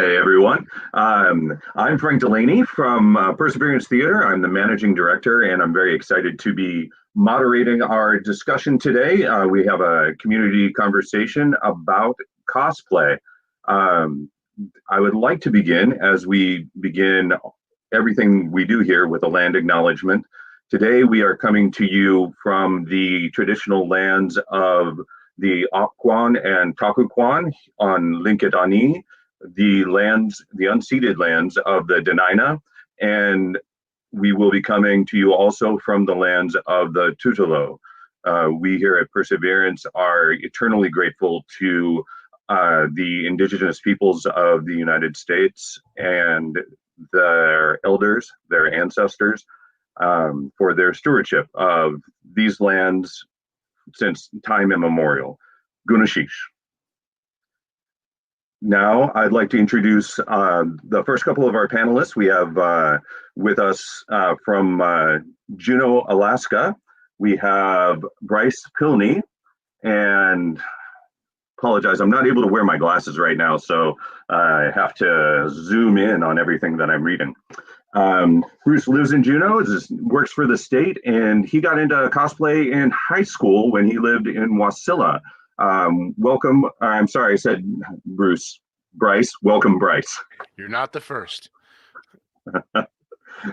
Hi, everyone. I'm Frank Delaney from Perseverance Theater. I'm the managing director, and I'm very excited to be moderating our discussion today. We have a community conversation about cosplay. Um, I would like to begin, as we begin everything we do here, with a land acknowledgement. Today, we are coming to you from the traditional lands of the Okwan and Takukwan on Linkitani, the lands, the unceded lands of the Dena'ina, and we will be coming to you also from the lands of the Tutelo. We here at Perseverance are eternally grateful to the indigenous peoples of the United States and their elders, their ancestors, for their stewardship of these lands since time immemorial. Gunashish. Now, I'd like to introduce the first couple of our panelists. We have with us from Juneau, Alaska, we have Bryce Pilney, and apologize, I'm not able to wear my glasses right now, so I have to zoom in on everything that I'm reading. Bruce lives in Juneau, works for the state, and he got into cosplay in high school when he lived in Wasilla. Welcome. I'm sorry, I said Bruce. Bryce, welcome, Bryce. You're not the first.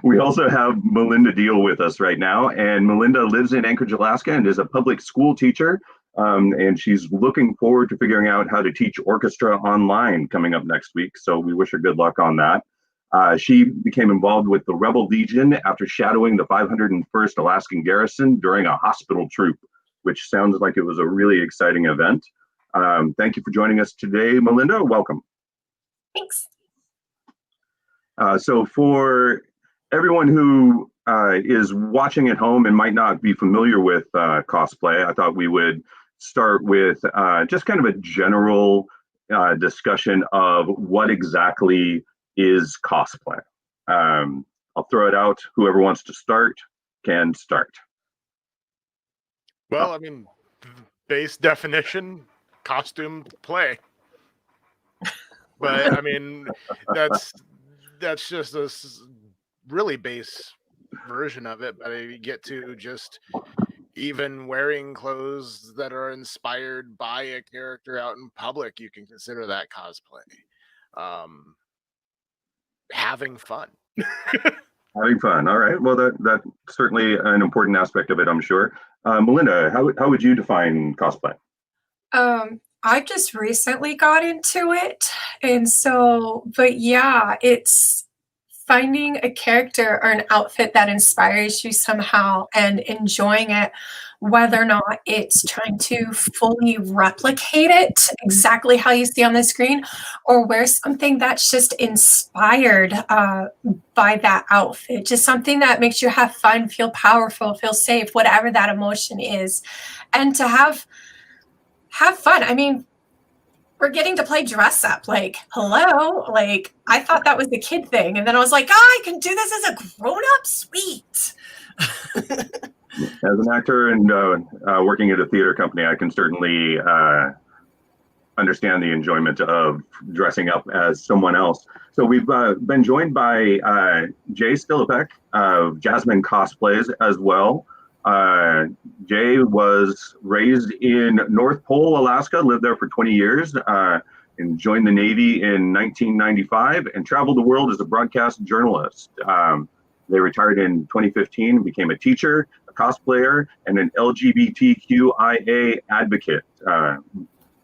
We also have Melinda Deal with us right now, and Melinda lives in Anchorage, Alaska, and is a public school teacher. And she's looking forward to figuring out how to teach orchestra online coming up next week. So we wish her good luck on that. She became involved with the Rebel Legion after shadowing the 501st Alaskan Garrison during a hospital troop, which sounds like it was a really exciting event. Thank you for joining us today, Melinda. Welcome. Thanks. So for everyone who is watching at home and might not be familiar with cosplay, I thought we would start with just kind of a general discussion of what exactly is cosplay. I'll throw it out. Whoever wants to start can start. Well, I mean, base definition, costume play. But I mean, that's just a really base version of it. But you get to just even wearing clothes that are inspired by a character out in public, you can consider that cosplay. Having fun. Having fun. All right. Well, that's certainly an important aspect of it, I'm sure. Melinda, how would you define cosplay? I just recently got into it, and so, but yeah, it's finding a character or an outfit that inspires you somehow and enjoying it, whether or not it's trying to fully replicate it exactly how you see on the screen, or wear something that's just inspired by that outfit, just something that makes you have fun, feel powerful, feel safe, whatever that emotion is, and to have fun. I mean, we're getting to play dress up. Like, hello, like I thought that was the kid thing, and then I was like, I can do this as a grown-up. Sweet. As an actor and working at a theater company, I can certainly understand the enjoyment of dressing up as someone else. So we've been joined by Jay Stilipek of Jasmine Cosplays as well. Jay was raised in North Pole, Alaska, lived there for 20 years, and joined the Navy in 1995 and traveled the world as a broadcast journalist. They retired in 2015, became a teacher, a cosplayer, and an LGBTQIA advocate.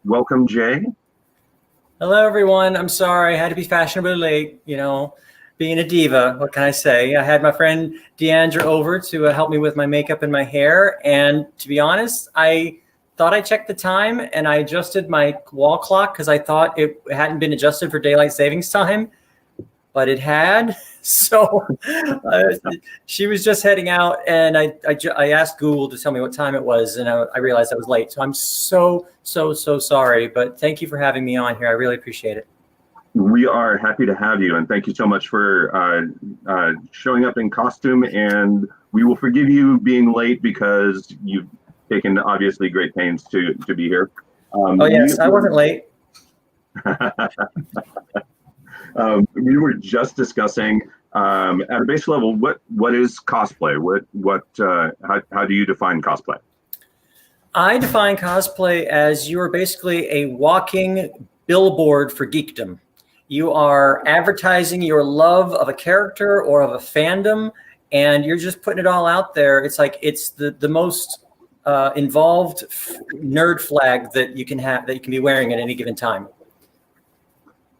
Welcome, Jay. Hello, everyone. I'm sorry. I had to be fashionably late, being a diva. What can I say? I had my friend Deandra over to help me with my makeup and my hair. And to be honest, I thought I checked the time and I adjusted my wall clock because I thought it hadn't been adjusted for daylight savings time, but it had. So she was just heading out, and I asked Google to tell me what time it was, and I realized I was late. So I'm so sorry, but thank you for having me on here. I really appreciate it. We are happy to have you, and thank you so much for showing up in costume, and we will forgive you being late because you've taken obviously great pains to be here. Oh yes, I wasn't late. We were just discussing at a base level what is cosplay? How do you define cosplay? I define cosplay as you are basically a walking billboard for geekdom. You are advertising your love of a character or of a fandom, and you're just putting it all out there. It's like it's the most involved nerd flag that you can have, that you can be wearing at any given time.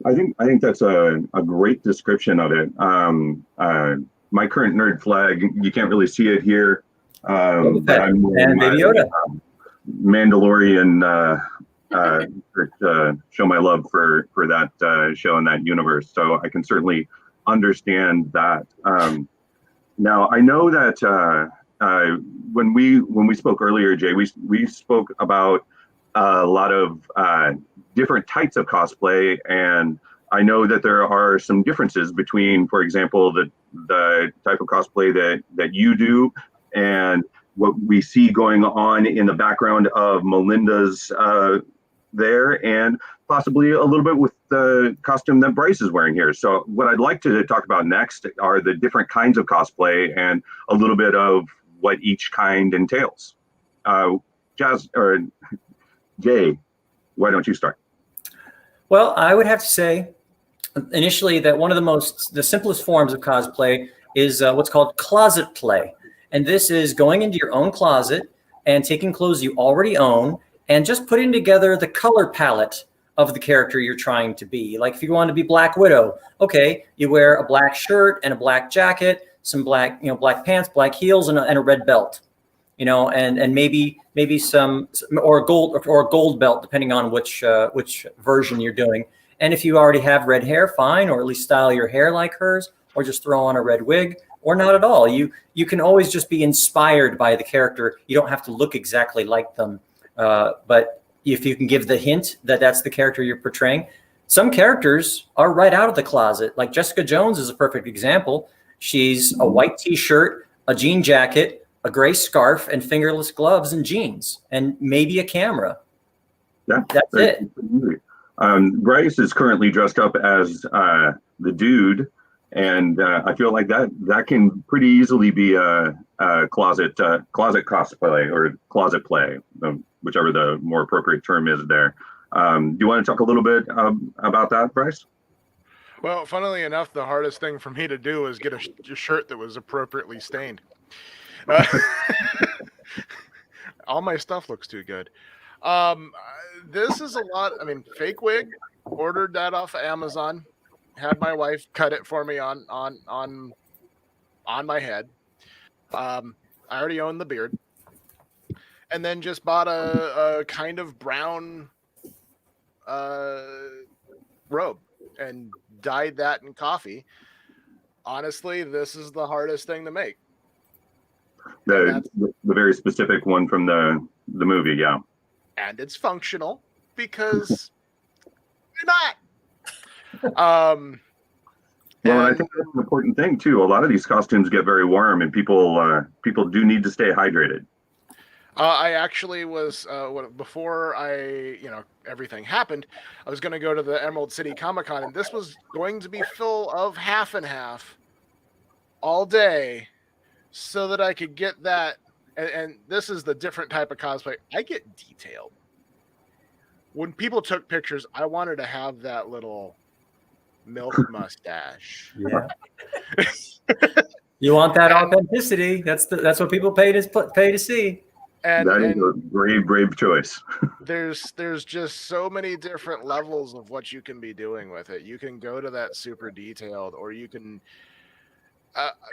I think that's a great description of it. My current nerd flag, you can't really see it here, but I'm wearing Baby Yoda. Mandalorian show my love for that show and that universe. So I can certainly understand that. Now I know that when we spoke earlier, Jay, we spoke about a lot of different types of cosplay, and I know that there are some differences between, for example, the type of cosplay that you do and what we see going on in the background of Melinda's there, and possibly a little bit with the costume that Bryce is wearing here. So what I'd like to talk about next are the different kinds of cosplay and a little bit of what each kind entails. Jay, why don't you start? Well, I would have to say initially that one of the simplest forms of cosplay is what's called closet play. And this is going into your own closet and taking clothes you already own and just putting together the color palette of the character you're trying to be. Like if you want to be Black Widow, okay, you wear a black shirt and a black jacket, some black, black pants, black heels, and a red belt, and maybe some or a gold belt, depending on which version you're doing. And if you already have red hair, fine, or at least style your hair like hers, or just throw on a red wig, or not at all. You can always just be inspired by the character. You don't have to look exactly like them. But if you can give the hint that that's the character you're portraying, some characters are right out of the closet. Like Jessica Jones is a perfect example. She's a white t-shirt, a jean jacket, a gray scarf, and fingerless gloves and jeans, and maybe a camera. Yeah, that's it. Bryce is currently dressed up as the dude, and I feel like that can pretty easily be a closet cosplay or closet play, whichever the more appropriate term is there. Do you want to talk a little bit about that, Bryce? Well, funnily enough, the hardest thing for me to do was get a shirt that was appropriately stained. All my stuff looks too good. This is a lot. I mean, fake wig. Ordered that off of Amazon. Had my wife cut it for me on my head. I already own the beard, and then just bought a kind of brown robe and dyed that in coffee. Honestly, this is the hardest thing to make. The very specific one from the movie, yeah. And it's functional because why not? Well, I think that's an important thing too. A lot of these costumes get very warm, and people do need to stay hydrated. I actually was before everything happened. I was going to go to the Emerald City Comic Con, and this was going to be full of half and half all day, so that I could get that. And this is the different type of cosplay. I get detailed. When people took pictures, I wanted to have that little milk mustache. Yeah. You want that authenticity. That's what people pay to see. And that is a brave choice. There's just so many different levels of what you can be doing with it. You can go to that super detailed, or you can.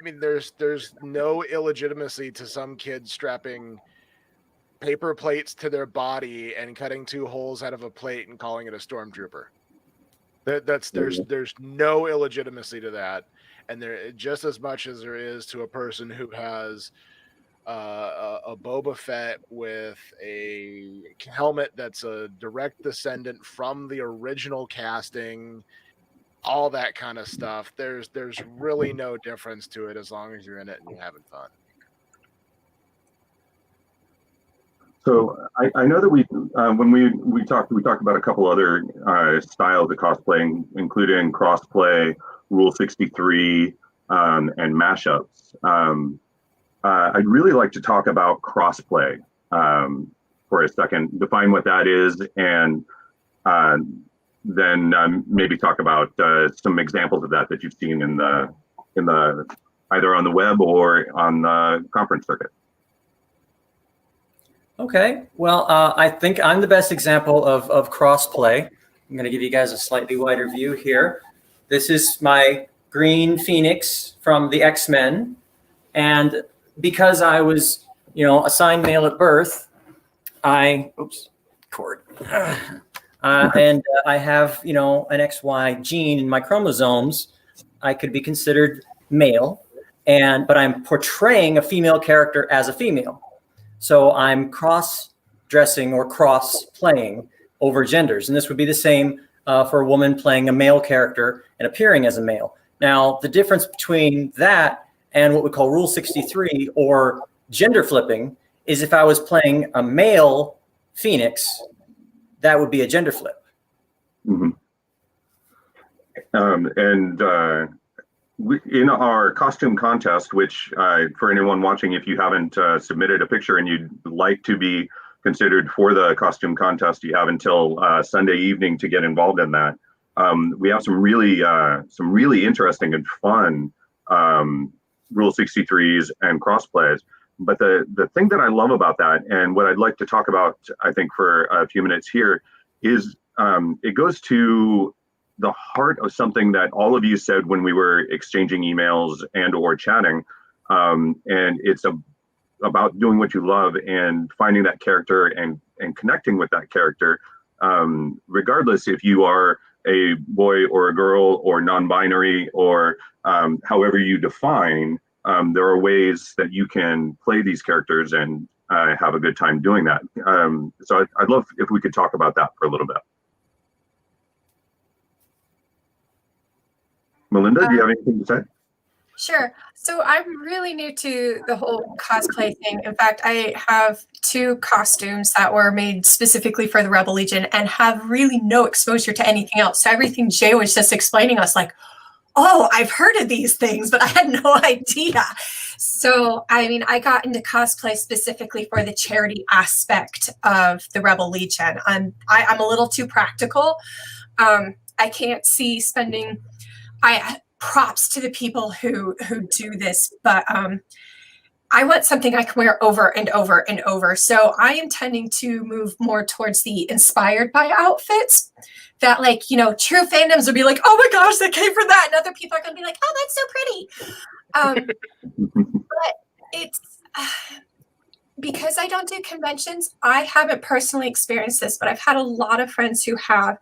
There's no illegitimacy to some kids strapping paper plates to their body and cutting 2 holes out of a plate and calling it a stormtrooper. There's no illegitimacy to that, and there just as much as there is to a person who has a Boba Fett with a helmet that's a direct descendant from the original casting. All that kind of stuff. There's really no difference to it as long as you're in it and you're having fun. So I know that when we talked about a couple other styles of cosplay, including crossplay, Rule 63, and mashups. I'd really like to talk about crossplay for a second, define what that is, and then maybe talk about some examples of that you've seen in the either on the web or on the conference circuit. Okay, well, I think I'm the best example of crossplay. I'm going to give you guys a slightly wider view here. This is my green Phoenix from the X-Men, and because I was, assigned male at birth, and I have, an XY gene in my chromosomes, I could be considered male, but I'm portraying a female character as a female. So I'm cross-dressing or cross-playing over genders. And this would be the same for a woman playing a male character and appearing as a male. Now, the difference between that and what we call Rule 63 or gender flipping is if I was playing a male Phoenix, that would be a gender flip. Mm-hmm. In our costume contest, which for anyone watching, if you haven't submitted a picture and you'd like to be considered for the costume contest, you have until Sunday evening to get involved in that. We have some really interesting and fun Rule 63s and crossplays. But the thing that I love about that, and what I'd like to talk about, I think for a few minutes here, is it goes to the heart of something that all of you said when we were exchanging emails and or chatting, and it's about doing what you love and finding that character and connecting with that character, regardless if you are a boy or a girl or non-binary or however you define. There are ways that you can play these characters and have a good time doing that. So I'd love if we could talk about that for a little bit. Melinda, do you have anything to say? Sure. So I'm really new to the whole cosplay thing. In fact, I have 2 costumes that were made specifically for the Rebel Legion and have really no exposure to anything else. So everything Jay was just explaining us, like, oh, I've heard of these things, but I had no idea. So, I mean, I got into cosplay specifically for the charity aspect of the Rebel Legion. I'm a little too practical. I can't see spending... props to the people who do this, but I want something I can wear over and over and over. So I am tending to move more towards the inspired by outfits that, like, true fandoms would be like, oh my gosh, that came from that. And other people are going to be like, oh, that's so pretty. But it's... because I don't do conventions, I haven't personally experienced this, but I've had a lot of friends who have,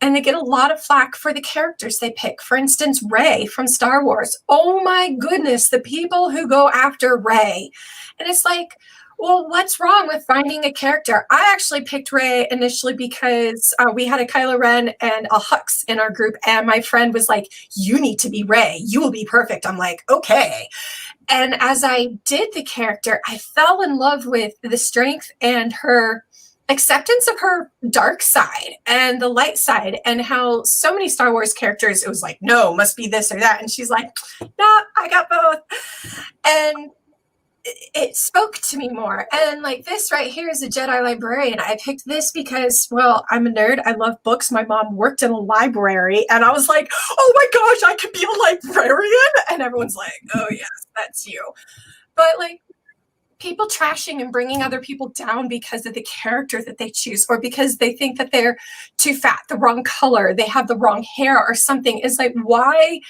and they get a lot of flack for the characters they pick. For instance, Rey from Star Wars. Oh my goodness, the people who go after Rey. And it's like, well, what's wrong with finding a character? I actually picked Rey initially because we had a Kylo Ren and a Hux in our group, and my friend was like, you need to be Rey. You will be perfect. I'm like, okay. And as I did the character, I fell in love with the strength and her acceptance of her dark side and the light side, and how so many Star Wars characters, it was like, no, must be this or that. And she's like, no, I got both. And it spoke to me more. And like this right here is a Jedi librarian. I picked this because, well, I'm a nerd. I love books. My mom worked in a library, and I was like, oh my gosh, I could be a librarian. And everyone's like, oh yes, that's you. But like, people trashing and bringing other people down because of the character that they choose, or because they think that they're too fat, the wrong color, they have the wrong hair or something, is like, why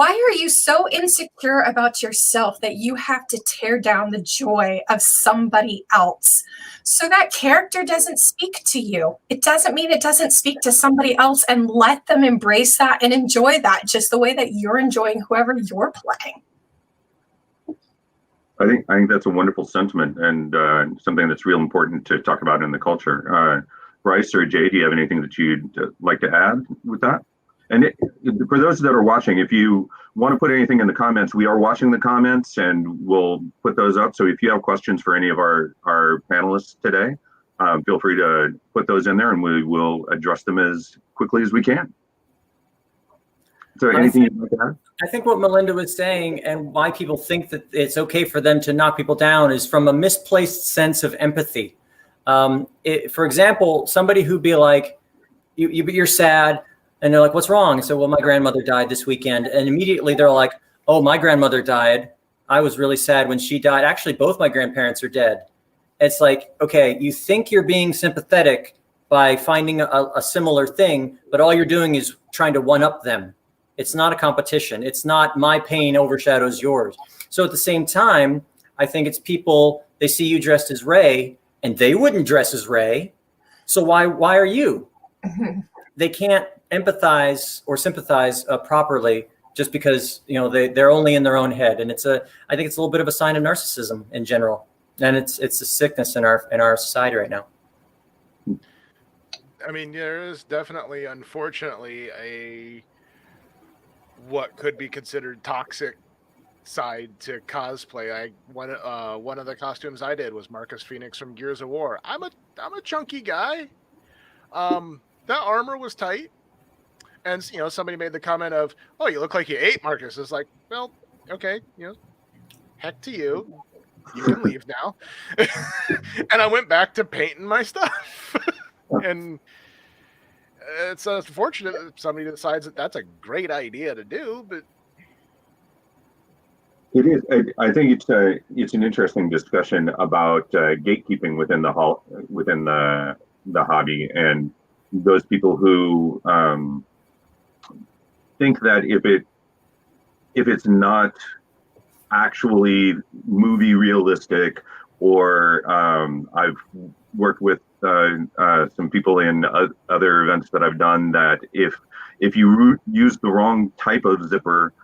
are you so insecure about yourself that you have to tear down the joy of somebody else? So that character doesn't speak to you. It doesn't mean it doesn't speak to somebody else, and let them embrace that and enjoy that just the way that you're enjoying whoever you're playing. I think that's a wonderful sentiment, and something that's real important to talk about in the culture. Bryce or Jay, do you have anything that you'd like to add with that? And for those that are watching, if you want to put anything in the comments, we are watching the comments and we'll put those up. So if you have questions for any of our panelists today, feel free to put those in there and we will address them as quickly as we can. So anything you'd like to add? I think what Melinda was saying and why people think that it's okay for them to knock people down is from a misplaced sense of empathy. For example, somebody who'd be like, you're sad, and they're like, what's wrong? And so, well, my grandmother died this weekend. And immediately they're like, oh, my grandmother died. I was really sad when she died. Actually, both my grandparents are dead. It's like, okay, you think you're being sympathetic by finding a similar thing, but all you're doing is trying to one-up them. It's not a competition. It's not my pain overshadows yours. So at the same time, I think it's people, they see you dressed as Ray and they wouldn't dress as Ray. So why are you? They can't empathize or sympathize properly just because, you know, they're only in their own head. And I think it's a little bit of a sign of narcissism in general. And it's a sickness in our society right now. I mean, there is definitely, unfortunately, what could be considered toxic side to cosplay. One of the costumes I did was Marcus Phoenix from Gears of War. I'm a chunky guy. That armor was tight, and you know, somebody made the comment of, "Oh, you look like you ate, Marcus." It's like, well, okay, you know, heck to you. You can leave now. And I went back to painting my stuff. And it's unfortunate that somebody decides that that's a great idea to do, but it is. I think it's an interesting discussion about gatekeeping within the hobby, and those people who think that if it's not actually movie realistic, or I've worked with some people in other events that I've done that if you use the wrong type of zipper,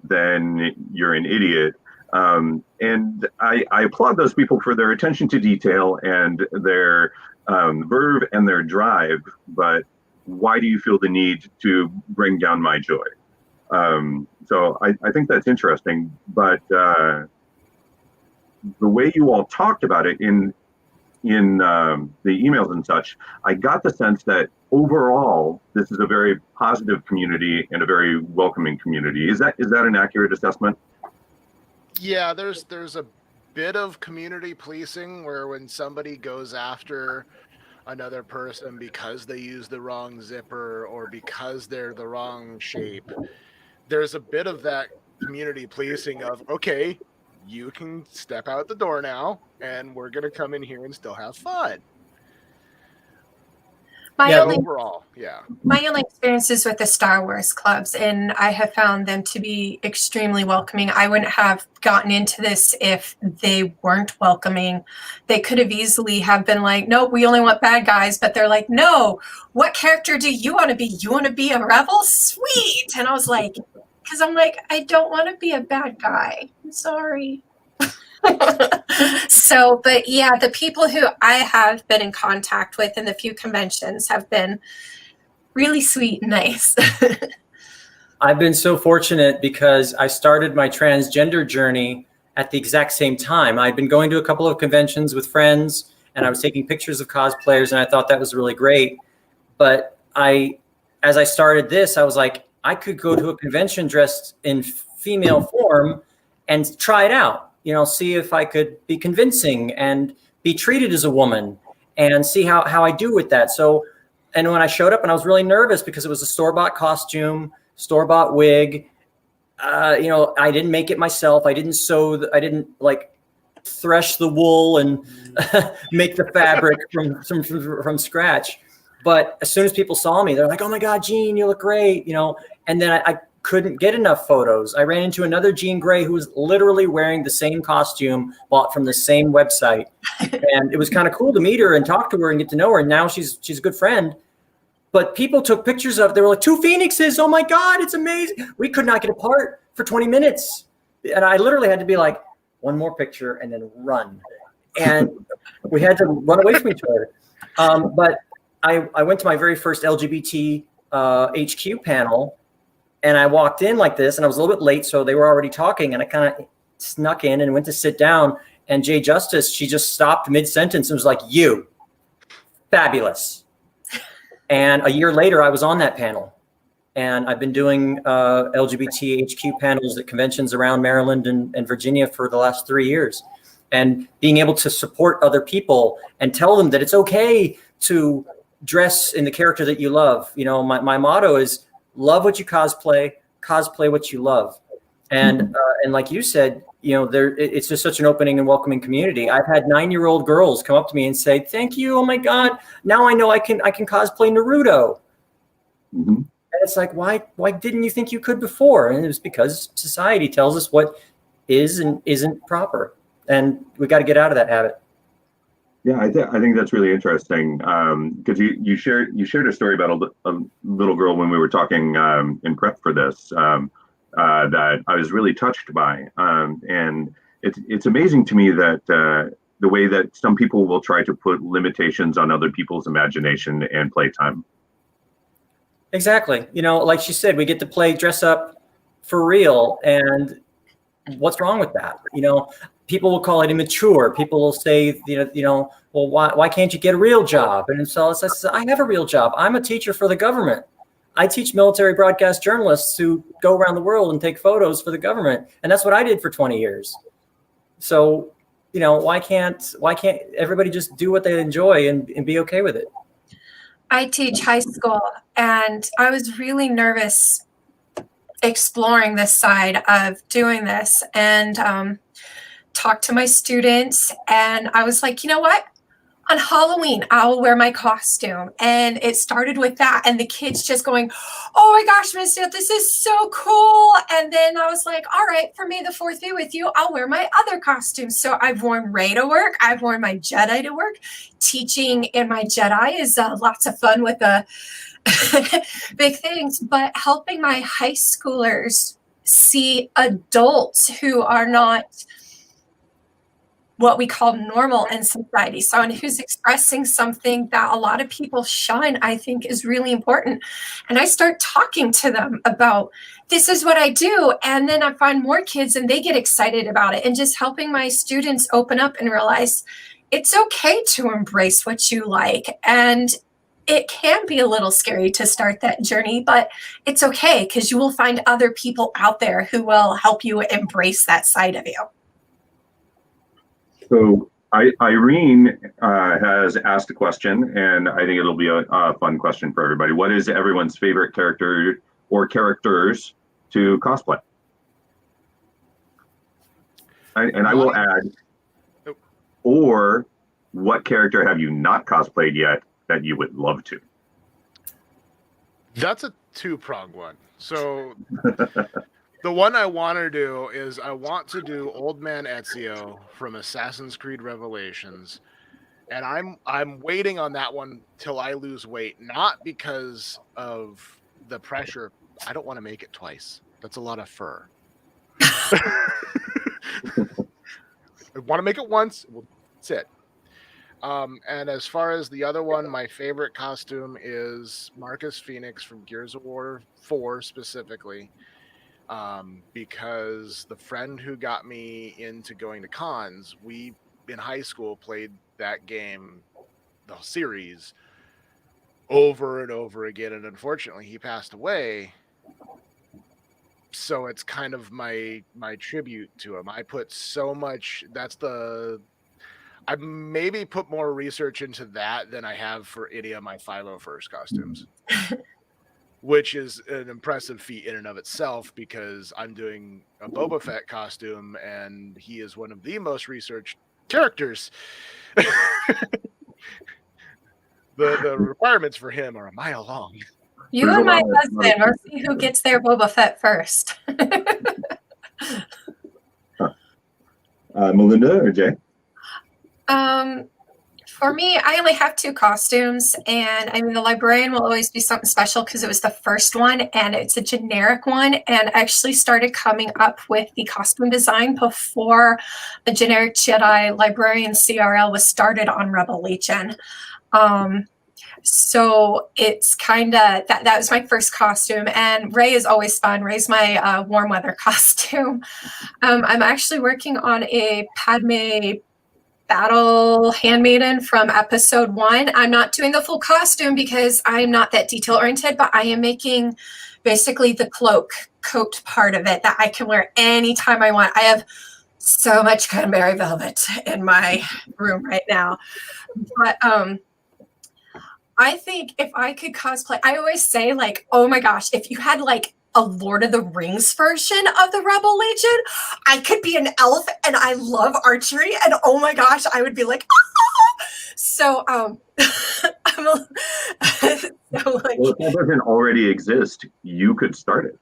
then you're an idiot. And I applaud those people for their attention to detail and their verve and their drive, but why do you feel the need to bring down my joy? So I think that's interesting, but the way you all talked about it in the emails and such, I got the sense that overall this is a very positive community and a very welcoming community. Is that an accurate assessment? Yeah, there's a bit of community policing where when somebody goes after another person because they use the wrong zipper or because they're the wrong shape, there's a bit of that community policing of, okay, you can step out the door now and we're going to come in here and still have fun. My only experiences with the Star Wars clubs, and I have found them to be extremely welcoming. I wouldn't have gotten into this if they weren't welcoming. They could have easily have been like, nope, we only want bad guys, but they're like, no, what character do you want to be? You want to be a rebel? Sweet. And I was like, because I'm like, I don't want to be a bad guy. I'm sorry. So, but yeah, the people who I have been in contact with in the few conventions have been really sweet and nice. I've been so fortunate because I started my transgender journey at the exact same time. I'd been going to a couple of conventions with friends and I was taking pictures of cosplayers and I thought that was really great. But as I started this, I was like, I could go to a convention dressed in female form and try it out. You know, see if I could be convincing and be treated as a woman and see how I do with that. So, and when I showed up and I was really nervous because it was a store-bought costume, store-bought wig, you know, I didn't make it myself. I didn't I didn't like thresh the wool and make the fabric from scratch. But as soon as people saw me, they're like, oh my God, Jean, you look great. You know, and then I couldn't get enough photos. I ran into another Jean Grey who was literally wearing the same costume bought from the same website. And it was kind of cool to meet her and talk to her and get to know her. And now she's a good friend. But people took pictures of, they were like, 2 Phoenixes. Oh my God, it's amazing. We could not get apart for 20 minutes. And I literally had to be like, one more picture and then run. And we had to run away from each other. But I went to my very first LGBT HQ panel. And I walked in like this and I was a little bit late. So they were already talking and I kind of snuck in and went to sit down. And Jay Justice, she just stopped mid-sentence and was like, "You, fabulous." And a year later, I was on that panel. And I've been doing LGBTHQ panels at conventions around Maryland and Virginia for the last 3 years. And being able to support other people and tell them that it's okay to dress in the character that you love. You know, my motto is love what you cosplay what you love. And like you said, you know, it's just such an opening and welcoming community. I've had 9-year-old girls come up to me and say, "Thank you. Oh my God. Now I know I can cosplay Naruto." Mm-hmm. And it's like, why didn't you think you could before? And it was because society tells us what is and isn't proper. And we got to get out of that habit. Yeah, I think that's really interesting, because you shared a story about a little girl when we were talking in prep for this, that I was really touched by, and it's amazing to me that the way that some people will try to put limitations on other people's imagination and playtime. Exactly. You know, like she said, we get to dress up for real, and what's wrong with that? You know, people will call it immature. People will say, well, why can't you get a real job? And so I have a real job. I'm a teacher for the government. I teach military broadcast journalists who go around the world and take photos for the government. And that's what I did for 20 years. So, you know, why can't everybody just do what they enjoy and be okay with it? I teach high school, and I was really nervous exploring this side of doing this, and talked to my students, and I was like, you know what? On Halloween, I'll wear my costume. And it started with that. And the kids just going, "Oh my gosh, Miss Dale, this is so cool." And then I was like, all right, for May the 4th be with you, I'll wear my other costumes. So I've worn Rey to work. I've worn my Jedi to work. Teaching in my Jedi is lots of fun with the big things. But helping my high schoolers see adults who are not what we call normal in society. Someone who's expressing something that a lot of people shun, I think, is really important. And I start talking to them about, this is what I do. And then I find more kids and they get excited about it, and just helping my students open up and realize it's okay to embrace what you like. And it can be a little scary to start that journey, but it's okay, because you will find other people out there who will help you embrace that side of you. So Irene has asked a question, and I think it'll be a fun question for everybody. What is everyone's favorite character or characters to cosplay? I will add, or what character have you not cosplayed yet that you would love to? That's a two-pronged one. So the one I want to do is I want to do Old Man Ezio from Assassin's Creed Revelations, and I'm waiting on that one till I lose weight, not because of the pressure. I don't want to make it twice. That's a lot of fur. I want to make it once. Well, that's it. And as far as the other one, my favorite costume is Marcus Phoenix from Gears of War 4 specifically. Because the friend who got me into going to cons, we in high school played that game, the series, over and over again, and unfortunately he passed away. So it's kind of my tribute to him. I put so much. I maybe put more research into that than I have for any of my 501st costumes. Which is an impressive feat in and of itself, because I'm doing a Boba Fett costume and he is one of the most researched characters. The requirements for him are a mile long. You and my husband, we'll see who gets their Boba Fett first. Melinda or Jay? For me, I only have 2 costumes, and I mean, the librarian will always be something special because it was the first one, and it's a generic one, and I actually started coming up with the costume design before a generic Jedi librarian CRL was started on Rebel Legion. So it's kind of that was my first costume, and Ray is always fun. Ray's my warm weather costume. I'm actually working on a Padme battle handmaiden from episode 1. I'm not doing the full costume because I'm not that detail oriented, but I am making basically the coat part of it that I can wear anytime I want. I have so much cranberry velvet in my room right now. But I think if I could cosplay, I always say, like, oh my gosh, if you had like a Lord of the Rings version of the Rebel Legion, I could be an elf and I love archery, and oh my gosh, I would be like, ah! So I'm a, so like, Well, if that doesn't already exist, you could start it.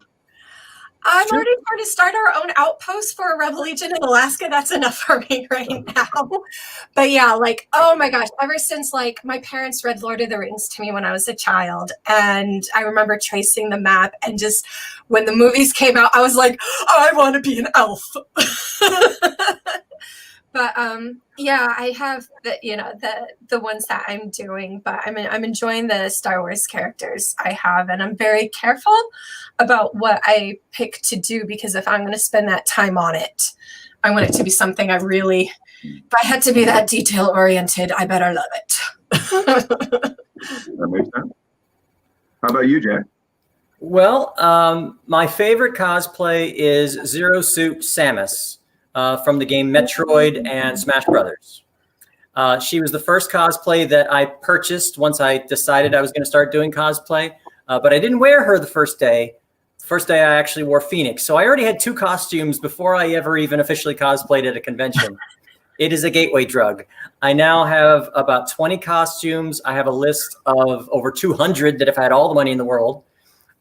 I'm already trying to start our own outpost for a Rebel Legion in Alaska. That's enough for me right now. But yeah, like, oh my gosh, ever since like my parents read Lord of the Rings to me when I was a child, and I remember tracing the map, and just when the movies came out, I was like, oh, I want to be an elf. But yeah, I have the ones that I'm doing, but I'm enjoying the Star Wars characters I have, and I'm very careful about what I pick to do, because if I'm going to spend that time on it, I want it to be something I really. If I had to be that detail oriented, I better love it. That makes sense. How about you, Jay? Well, my favorite cosplay is Zero Suit Samus from the game Metroid and Smash Brothers. She was the first cosplay that I purchased once I decided I was going to start doing cosplay, but I didn't wear her the first day. The first day I actually wore Phoenix. So I already had 2 costumes before I ever even officially cosplayed at a convention. It is a gateway drug. I now have about 20 costumes. I have a list of over 200 that if I had all the money in the world.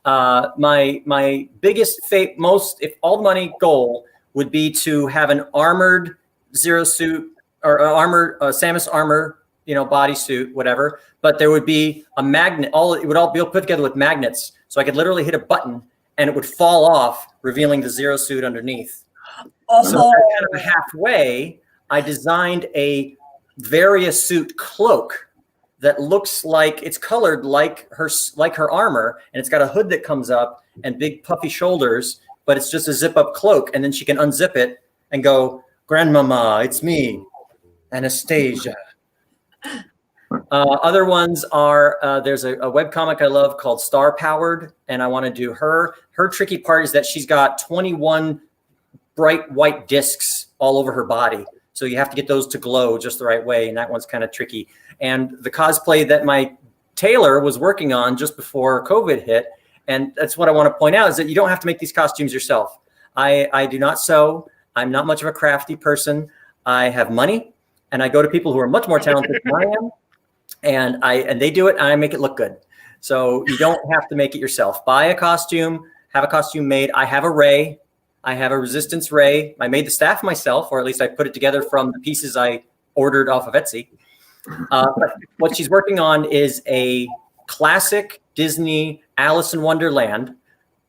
My biggest if all the money goal would be to have an armored Zero Suit or Samus armor, bodysuit, whatever. But there would be a magnet. It would all be put together with magnets, so I could literally hit a button and it would fall off, revealing the Zero Suit underneath. Also, so kind of halfway, I designed a Various suit cloak that looks like it's colored like her armor, and it's got a hood that comes up and big puffy shoulders, but it's just a zip up cloak, and then she can unzip it and go, "Grandmama, it's me, Anastasia." Other ones are there's a webcomic I love called Star Powered, and I want to do her. Her tricky part is that she's got 21 bright white discs all over her body. So you have to get those to glow just the right way, and that one's kind of tricky. And the cosplay that my tailor was working on just before COVID hit, and that's what I want to point out, is that you don't have to make these costumes yourself. I do not sew. I'm not much of a crafty person. I have money, and I go to people who are much more talented than I am, and they do it, and I make it look good. So you don't have to make it yourself. Buy a costume, have a costume made. I have a ray. I have a resistance ray. I made the staff myself, or at least I put it together from the pieces I ordered off of Etsy. But what she's working on is a classic Disney Alice in Wonderland.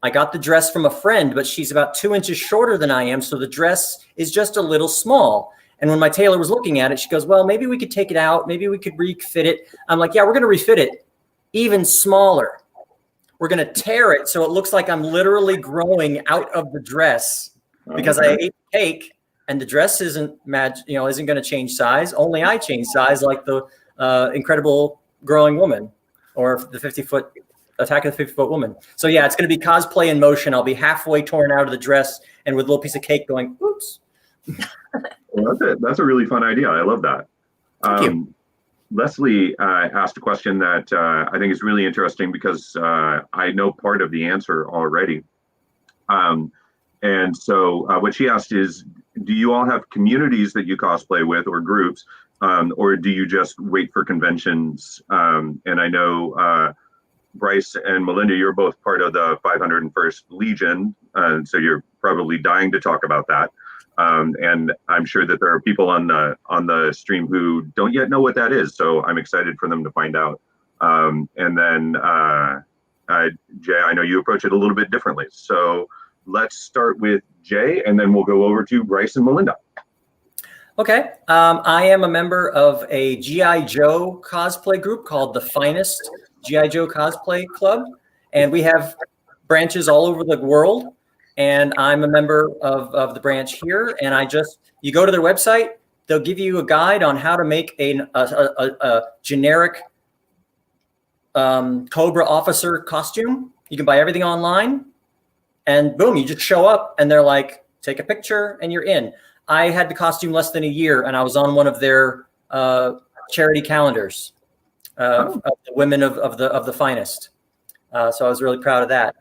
I got the dress from a friend, but she's about 2 inches shorter than I am, so the dress is just a little small. And when my tailor was looking at it, she goes, "Well, maybe we could take it out. Maybe we could refit it." I'm like, "Yeah, we're going to refit it even smaller. We're going to tear it so it looks like I'm literally growing out of the dress because I ate cake, and the dress isn't going to change size. Only I change size, like the Incredible Growing Woman, or the 50-foot Attack of the 50-Foot Woman." So yeah, it's going to be cosplay in motion. I'll be halfway torn out of the dress and with a little piece of cake going, "Oops." Well, that's a really fun idea. I love that. Thank you. Leslie asked a question that I think is really interesting because I know part of the answer already. And so what she asked is, do you all have communities that you cosplay with, or groups, or do you just wait for conventions? And I know Bryce and Melinda, you're both part of the 501st Legion, so you're probably dying to talk about that. And I'm sure that there are people on the stream who don't yet know what that is. So I'm excited for them to find out. And then Jay, I know you approach it a little bit differently. So let's start with Jay, and then we'll go over to Bryce and Melinda. Okay. I am a member of a G.I. Joe cosplay group called the Finest G.I. Joe Cosplay Club. And we have branches all over the world. And I'm a member of the branch here. And you go to their website, they'll give you a guide on how to make a generic Cobra officer costume. You can buy everything online. And boom, you just show up and they're like, take a picture and you're in. I had the costume less than a year and I was on one of their charity calendars of the women of the finest. So I was really proud of that.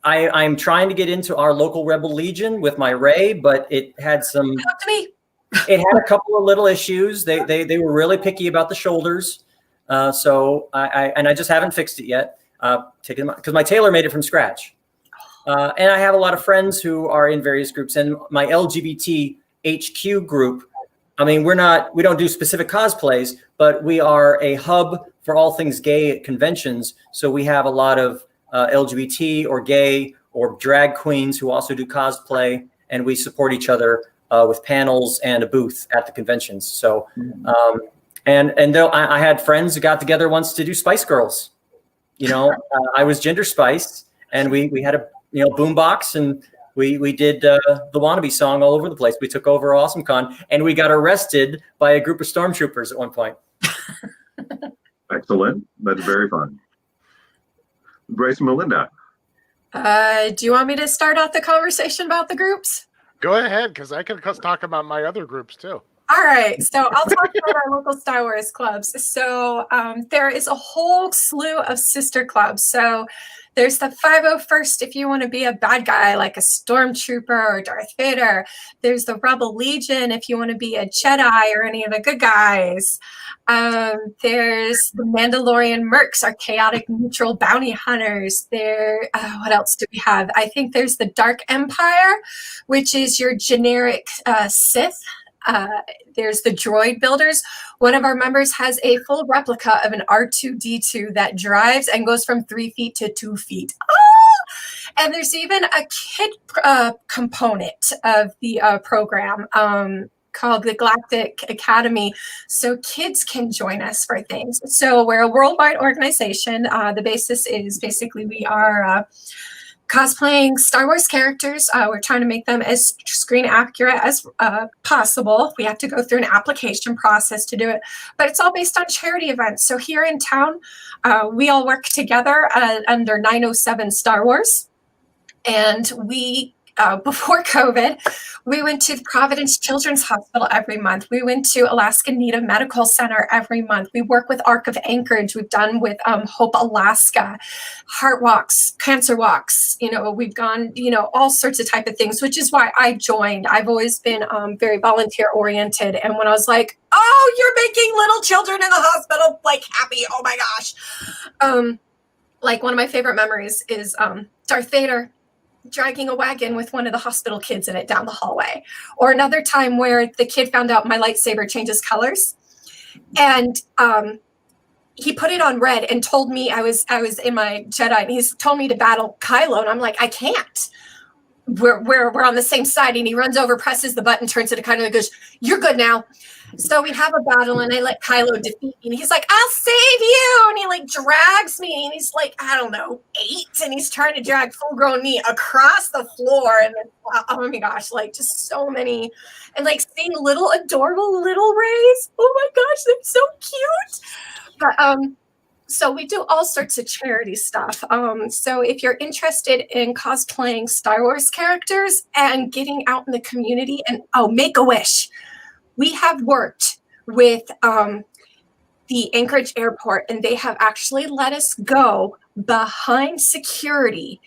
I'm trying to get into our local Rebel Legion with my Ray, but it had a couple of little issues. They were really picky about the shoulders. So I just haven't fixed it yet. Because my tailor made it from scratch. And I have a lot of friends who are in various groups, and my LGBT HQ group. I mean, we don't do specific cosplays, but we are a hub for all things gay at conventions. So we have a lot of LGBT or gay or drag queens who also do cosplay, and we support each other with panels and a booth at the conventions. So, and though I had friends who got together once to do Spice Girls. I was Ginger Spice, and we had a boombox, and we did the Wannabe song all over the place. We took over AwesomeCon, and we got arrested by a group of stormtroopers at one point. Excellent. That's very fun. Bryce and Melinda. Do you want me to start out the conversation about the groups? Go ahead, because I can talk about my other groups too. All right, so I'll talk about our local Star Wars clubs. So there is a whole slew of sister clubs. So there's the 501st if you want to be a bad guy like a stormtrooper or Darth Vader. There's the Rebel Legion if you want to be a Jedi or any of the good guys. There's the Mandalorian Mercs, our chaotic neutral bounty hunters. What else do we have? I think there's the Dark Empire, which is your generic Sith. There's the droid builders. One of our members has a full replica of an R2-D2 that drives and goes from 3 feet to 2 feet. Oh! And there's even a kid component of the program called the Galactic Academy, so kids can join us for things. So we're a worldwide organization. The basis is basically we are cosplaying Star Wars characters. We're trying to make them as screen accurate as possible. We have to go through an application process to do it, but it's all based on charity events. So here in town, we all work together under 907 Star Wars. And we, before COVID, we went to the Providence Children's Hospital every month. We went to Alaska Native Medical Center every month. We work with Arc of Anchorage. We've done with Hope Alaska, Heart Walks, Cancer Walks. We've gone, all sorts of type of things, which is why I joined. I've always been very volunteer oriented. And when I was like, oh, you're making little children in the hospital like happy. Oh my gosh. Like one of my favorite memories is Darth Vader dragging a wagon with one of the hospital kids in it down the hallway. Or another time where the kid found out my lightsaber changes colors. And he put it on red and told me I was in my Jedi, and he's told me to battle Kylo. And I'm like, I can't. We're on the same side. And he runs over, presses the button, turns it to Kylo and goes, you're good now. So we have a battle, and I let Kylo defeat me. And he's like, I'll save you. And he drags me. And he's like, I don't know, 8. And he's trying to drag full-grown me across the floor. And oh my gosh, just so many. And seeing little adorable little Rays. Oh my gosh, they're so cute. But so we do all sorts of charity stuff. So if you're interested in cosplaying Star Wars characters and getting out in the community, and Make-A-Wish. We have worked with the Anchorage Airport, and they have actually let us go behind security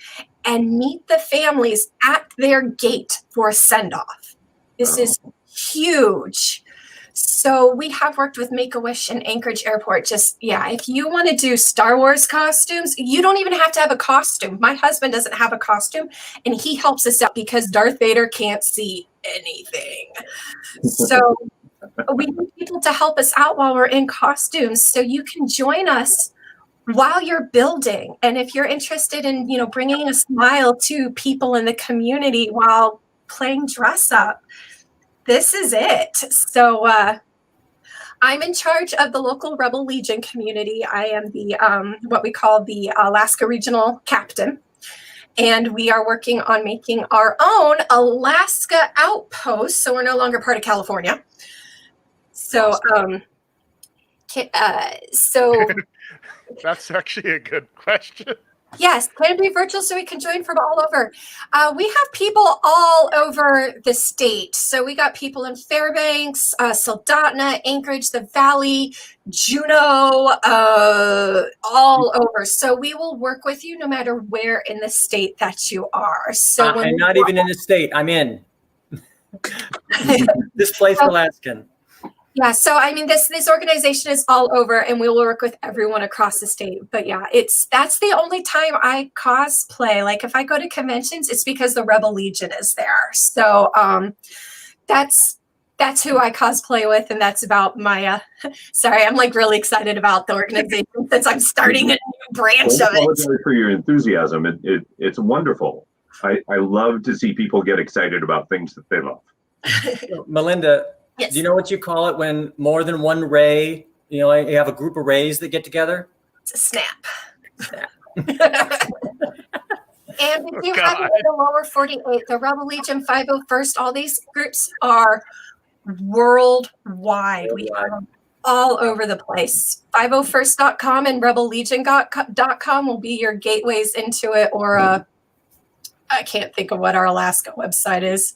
and meet the families at their gate for a send-off. This is huge. So we have worked with Make-A-Wish and Anchorage Airport. If you want to do Star Wars costumes, you don't even have to have a costume. My husband doesn't have a costume, and he helps us out because Darth Vader can't see anything. So we need people to help us out while we're in costumes, so you can join us while you're building. And if you're interested in, bringing a smile to people in the community while playing dress up, this is it. So I'm in charge of the local Rebel Legion community. I am the what we call the Alaska Regional Captain. And we are working on making our own Alaska outpost. So we're no longer part of California. So, so That's actually a good question. yes, can it be virtual so we can join from all over? We have people all over the state. So we got people in Fairbanks, Soldotna, Anchorage, the Valley, Juneau, all over. So we will work with you no matter where in the state that you are. So I'm not even in the state. I'm in. Displaced Alaskan. Yeah, so I mean, this organization is all over, and we will work with everyone across the state. But yeah, that's the only time I cosplay. Like if I go to conventions, it's because the Rebel Legion is there. So that's who I cosplay with, and that's about my. Sorry, I'm like really excited about the organization since I'm starting a new branch of it. Apologize for your enthusiasm. It's wonderful. I love to see people get excited about things that they love. Melinda. Yes. Do you know what you call it when more than one ray, you have a group of rays that get together? It's a snap. And we do have it in the lower 48, the Rebel Legion 501st. All these groups are worldwide. We have them all over the place. 501st.com and rebellegion.com will be your gateways into it, or I can't think of what our Alaska website is.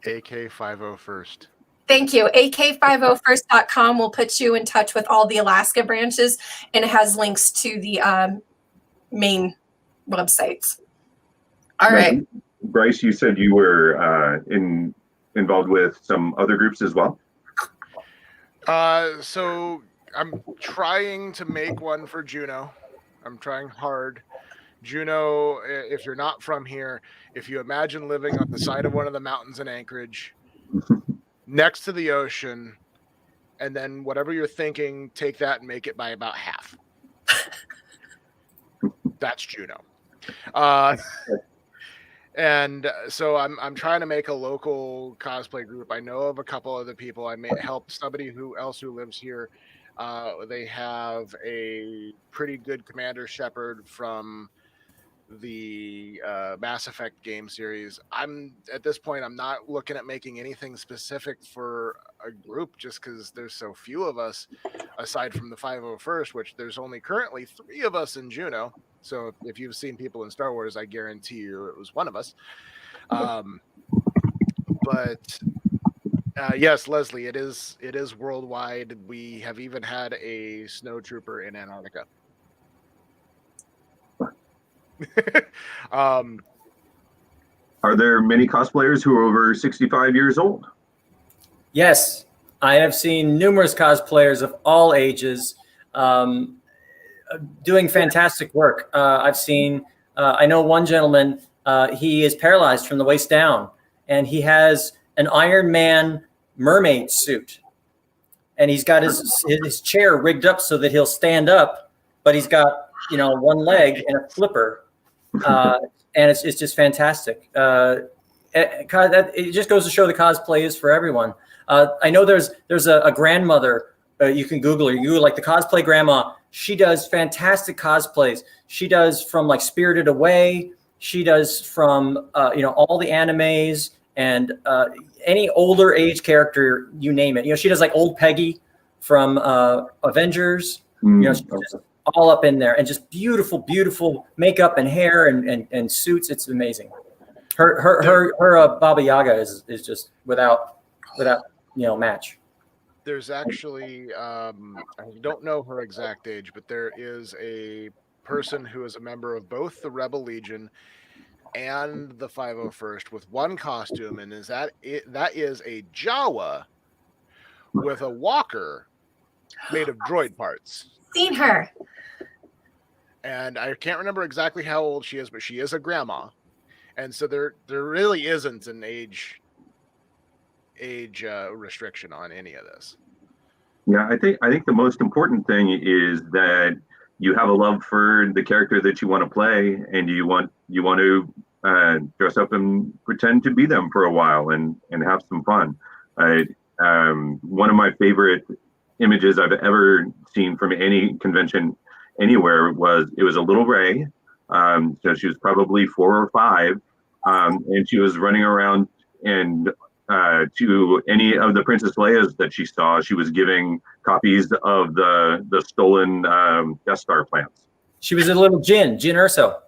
AK501st. Thank you. AK501st.com will put you in touch with all the Alaska branches, and it has links to the main websites. All right. Bryce, you said you were involved with some other groups as well? So I'm trying to make one for Juneau. I'm trying hard. Juneau, if you're not from here, if you imagine living on the side of one of the mountains in Anchorage, next to the ocean, and then whatever you're thinking, take that and make it by about half. That's Juneau. And so I'm trying to make a local cosplay group. I know of a couple other people. I may help somebody else who lives here. They have a pretty good Commander Shepard from the Mass Effect game series. At this point, I'm not looking at making anything specific for a group just because there's so few of us, aside from the 501st, which there's only currently 3 of us in Juneau. So if you've seen people in Star Wars, I guarantee you it was one of us. But yes, Leslie, it is worldwide. We have even had a snow trooper in Antarctica. Are there many cosplayers who are over 65 years old? Yes, I have seen numerous cosplayers of all ages doing fantastic work. I've seen, I know one gentleman, he is paralyzed from the waist down, and he has an Iron Man mermaid suit, and he's got his chair rigged up so that he'll stand up, but he's got one leg and a flipper. And it's just fantastic. It just goes to show the cosplay is for everyone. I know there's a grandmother, you can Google her. You Google like the cosplay grandma. She does fantastic cosplays. She does from like Spirited Away. She does from all the animes and any older age character, you name it. She does like old Peggy from Avengers. She's just all up in there, and just beautiful makeup and hair and suits. It's amazing. Her Baba Yaga is just without match. There's actually I don't know her exact age, but there is a person who is a member of both the Rebel Legion and the 501st with one costume, and that is a Jawa with a walker made of droid parts. Seen her. And I can't remember exactly how old she is, but she is a grandma. And so there really isn't an age restriction on any of this. Yeah, I think the most important thing is that you have a love for the character that you want to play, and you want to dress up and pretend to be them for a while and have some fun. One of my favorite images I've ever seen from any convention anywhere was it was a little Ray. So she was probably 4 or 5, and she was running around and to any of the Princess Leia's that she saw, she was giving copies of the stolen Death Star plans. She was a little Jin Urso.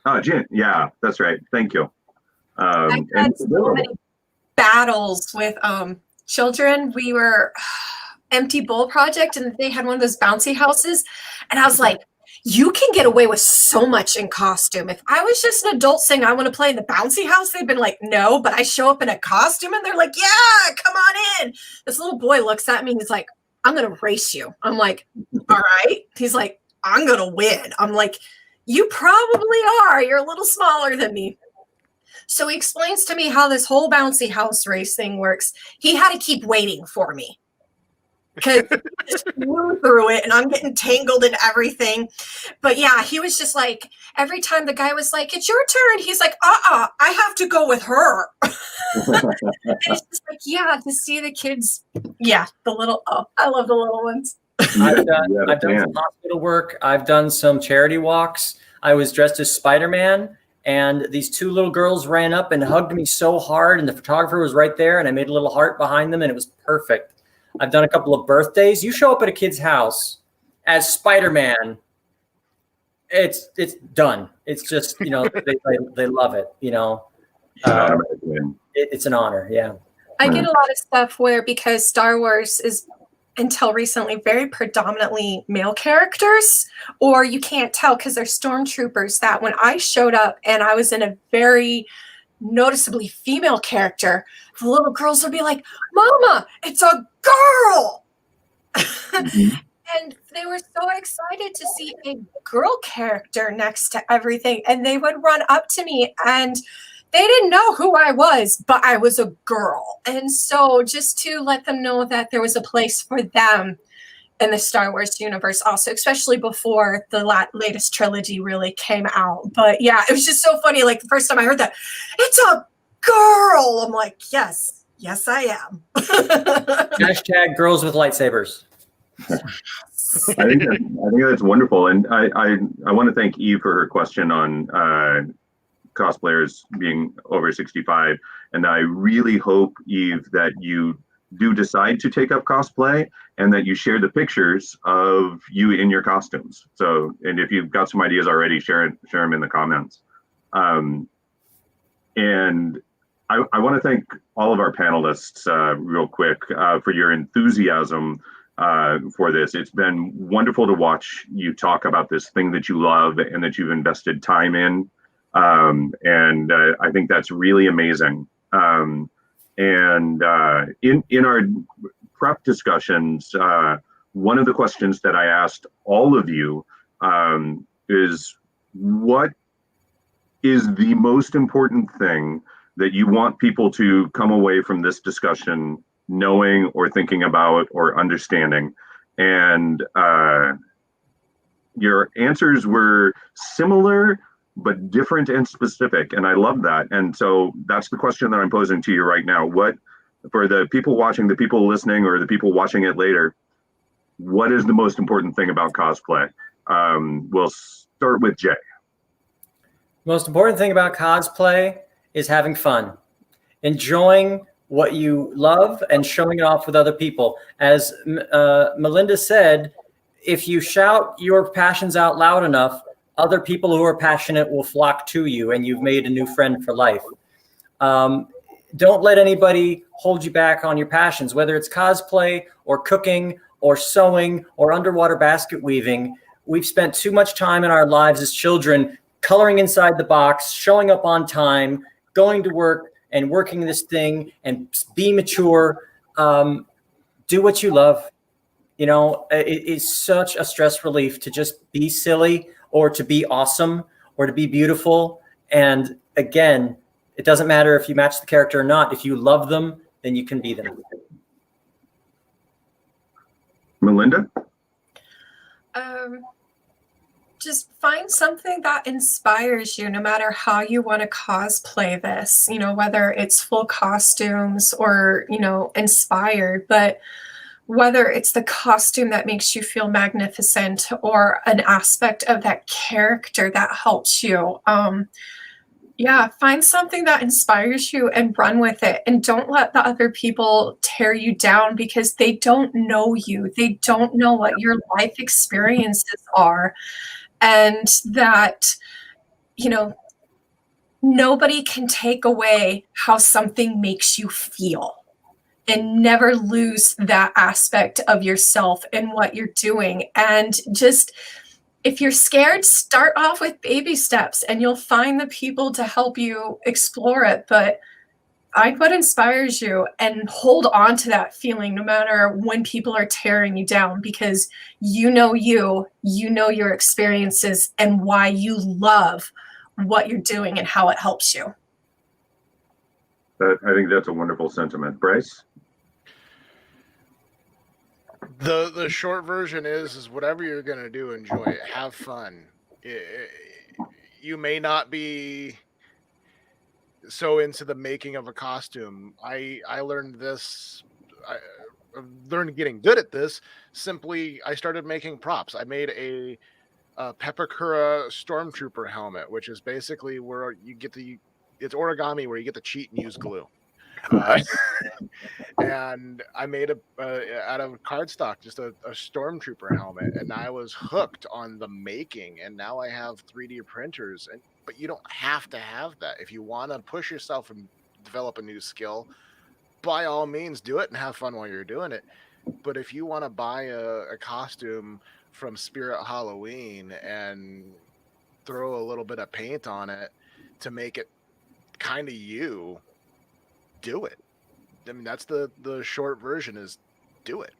Oh, Jin, yeah, that's right. Thank you. I've had so many battles with children. We were Empty Bowl Project, and they had one of those bouncy houses, and I was like, you can get away with so much in costume. If I was just an adult saying I want to play in the bouncy house, they'd been like, no, but I show up in a costume and they're like, yeah, come on in. This little boy looks at me and he's like, I'm going to race you. I'm like, all right. He's like, I'm going to win. I'm like, you probably are. You're a little smaller than me. So he explains to me how this whole bouncy house race thing works. He had to keep waiting for me because he just flew through it and I'm getting tangled in everything. But yeah, he was just like, every time the guy was like, it's your turn, he's like, I have to go with her. And it's just like, yeah, to see the kids, yeah, the little, I love the little ones. I've done some hospital work. I've done some charity walks. I was dressed as Spider-Man, and these 2 little girls ran up and hugged me so hard, and the photographer was right there, and I made a little heart behind them, and it was perfect. I've done a couple of birthdays. You show up at a kid's house as Spider-Man, it's done. It's just, they love it, it's an honor. Yeah. I get a lot of stuff where, because Star Wars is until recently very predominantly male characters, or you can't tell because they're stormtroopers, that when I showed up and I was in a very noticeably female character, the little girls would be like, Mama, it's a girl. Mm-hmm. And they were so excited to see a girl character next to everything. And they would run up to me and they didn't know who I was, but I was a girl. And so just to let them know that there was a place for them in the Star Wars universe also, especially before the latest trilogy really came out. But yeah, it was just so funny. Like the first time I heard that, it's a girl. I'm like, yes, I am. # girls with lightsabers. I think that's wonderful. And I want to thank Eve for her question on cosplayers being over 65. And I really hope, Eve, that you do decide to take up cosplay and that you share the pictures of you in your costumes. So, and if you've got some ideas already, share them in the comments. And I want to thank all of our panelists real quick for your enthusiasm for this. It's been wonderful to watch you talk about this thing that you love and that you've invested time in. And I think that's really amazing. And in our prep discussions, one of the questions that I asked all of you is, what is the most important thing that you want people to come away from this discussion knowing or thinking about or understanding? And your answers were similar but different and specific, and I love that. And so that's the question that I'm posing to you right now. What, for the people watching, the people listening, or the people watching it later, what is the most important thing about cosplay? We'll start with Jay. Most important thing about cosplay is having fun, enjoying what you love and showing it off with other people. As Melinda said, if you shout your passions out loud enough, other people who are passionate will flock to you, and you've made a new friend for life. Don't let anybody hold you back on your passions, whether it's cosplay or cooking or sewing or underwater basket weaving. We've spent too much time in our lives as children coloring inside the box, showing up on time, going to work and working this thing, and be mature. Do what you love. It is such a stress relief to just be silly, or to be awesome, or to be beautiful. And again, it doesn't matter if you match the character or not. If you love them, then you can be them. Melinda? just find something that inspires you, no matter how you want to cosplay this, whether it's full costumes or, inspired, but whether it's the costume that makes you feel magnificent or an aspect of that character that helps you. Find something that inspires you and run with it. And don't let the other people tear you down, because they don't know you. They don't know what your life experiences are. And that, nobody can take away how something makes you feel. And never lose that aspect of yourself and what you're doing. And just, if you're scared, start off with baby steps and you'll find the people to help you explore it. But find what inspires you and hold on to that feeling no matter when people are tearing you down, because you know your experiences and why you love what you're doing and how it helps you. I think that's a wonderful sentiment. Bryce? The short version is whatever you're going to do, enjoy it. Have fun. You may not be so into the making of a costume. I learned this. I learned getting good at this. Simply, I started making props. I made a Pepakura Stormtrooper helmet, which is basically where you get it's origami where you get to cheat and use glue. And I made out of cardstock just a Stormtrooper helmet, and I was hooked on the making. And now I have 3D printers, but you don't have to have that. If you want to push yourself and develop a new skill, by all means do it and have fun while you're doing it. But if you want to buy a costume from Spirit Halloween and throw a little bit of paint on it to make it kind of you, do it. I mean, that's the short version, is do it.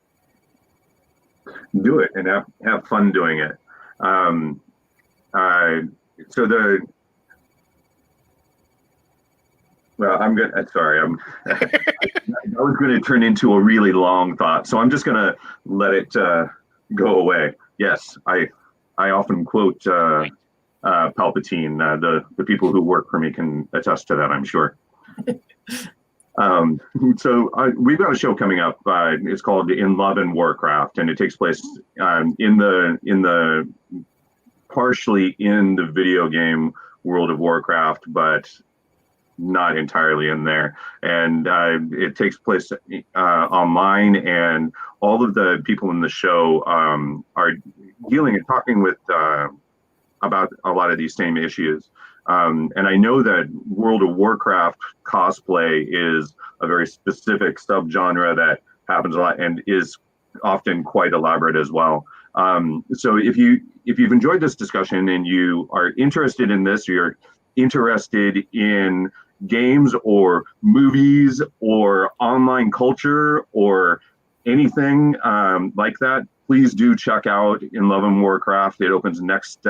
Do it and have fun doing it. I was going to turn into a really long thought, so I'm just going to let it go away. Yes, I often quote Palpatine. The people who work for me can attest to that, I'm sure. We've got a show coming up. It's called In Love and Warcraft, and it takes place partially in the video game World of Warcraft, but not entirely in there. And it takes place online, and all of the people in the show are dealing and talking with about a lot of these same issues. And I know that World of Warcraft cosplay is a very specific subgenre that happens a lot and is often quite elaborate as well. So if you've enjoyed this discussion and you are interested in this, or you're interested in games or movies or online culture or anything like that, please do check out In Love and Warcraft. It opens next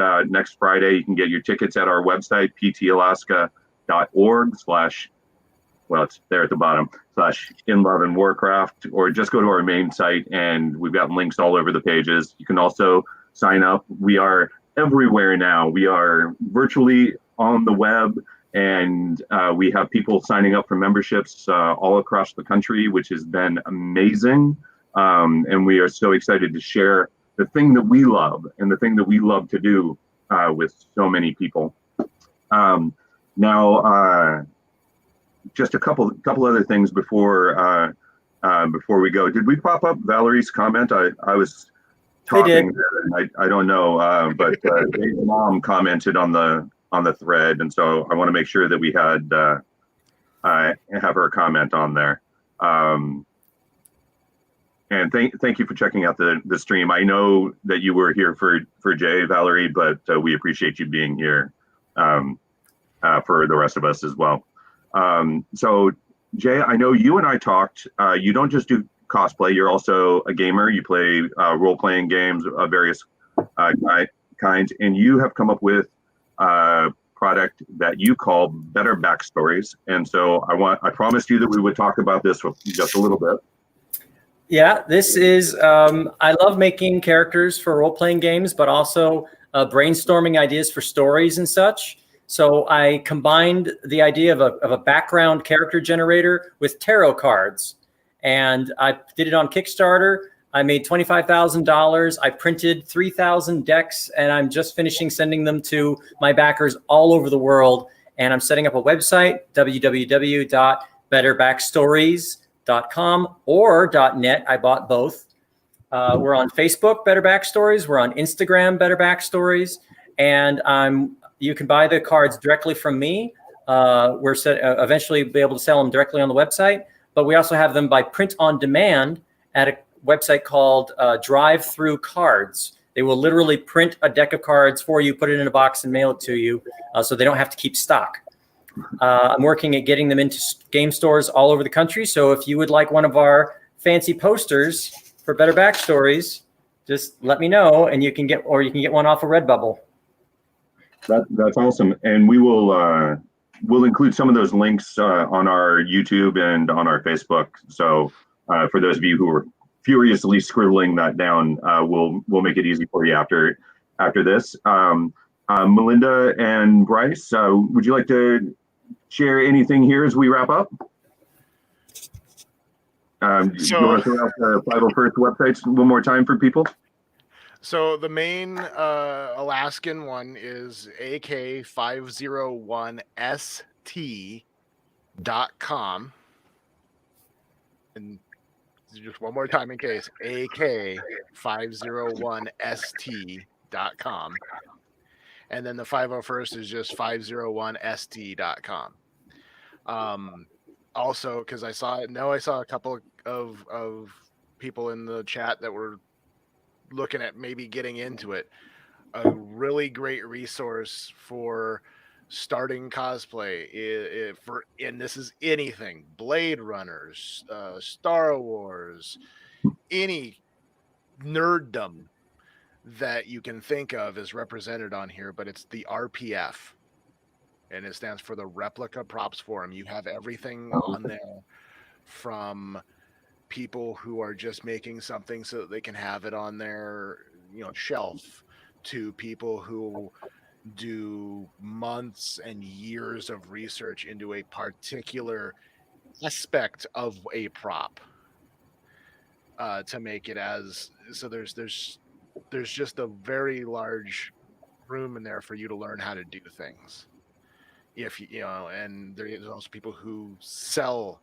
Friday. You can get your tickets at our website, ptalaska.org/ well, it's there at the bottom, /In Love and Warcraft, or just go to our main site and we've got links all over the pages. You can also sign up. We are everywhere now. We are virtually on the web, and we have people signing up for memberships all across the country, which has been amazing. And we are so excited to share the thing that we love and the thing that we love to do with so many people. Now, just a couple other things before we go. Did we pop up Valerie's comment? I was talking, and I don't know, but Dave's mom commented on the thread, and so I want to make sure that we had have her comment on there. And thank you for checking out the stream. I know that you were here for Jay, Valerie, but we appreciate you being here for the rest of us as well. So Jay, I know you and I talked. You don't just do cosplay; you're also a gamer. You play role-playing games of various kinds, and you have come up with a product that you call Better Backstories. And so I promised you that we would talk about this for just a little bit. Yeah, this is, I love making characters for role-playing games, but also brainstorming ideas for stories and such. So I combined the idea of a background character generator with tarot cards. And I did it on Kickstarter. I made $25,000. I printed 3,000 decks, and I'm just finishing sending them to my backers all over the world. And I'm setting up a website, www.betterbackstories.com or .net. I bought both. We're on Facebook, Better Backstories. We're on Instagram, Better Backstories. And you can buy the cards directly from me. We're eventually be able to sell them directly on the website. But we also have them by print on demand at a website called Drive Through Cards. They will literally print a deck of cards for you, put it in a box, and mail it to you, so they don't have to keep stock. I'm working at getting them into game stores all over the country. So if you would like one of our fancy posters for Better Backstories, just let me know, and you can get one off of Redbubble. That's awesome, and we will we'll include some of those links on our YouTube and on our Facebook. So for those of you who are furiously scribbling that down, we'll make it easy for you after this. Melinda and Bryce, would you like to share anything here as we wrap up? Do you want to throw out the 501st websites one more time for people? So the main Alaskan one is ak501st.com. And just one more time in case, ak501st.com. And then the 501st is just 501st.com. Also, because I saw a couple of people in the chat that were looking at maybe getting into it. A really great resource for starting cosplay and this is anything: Blade Runners, Star Wars, any nerddom that you can think of is represented on here, but it's the RPF, and it stands for the Replica Props Forum. You have everything on there, from people who are just making something so that they can have it on their shelf, to people who do months and years of research into a particular aspect of a prop to make it so there's just a very large room in there for you to learn how to do things. And there's also people who sell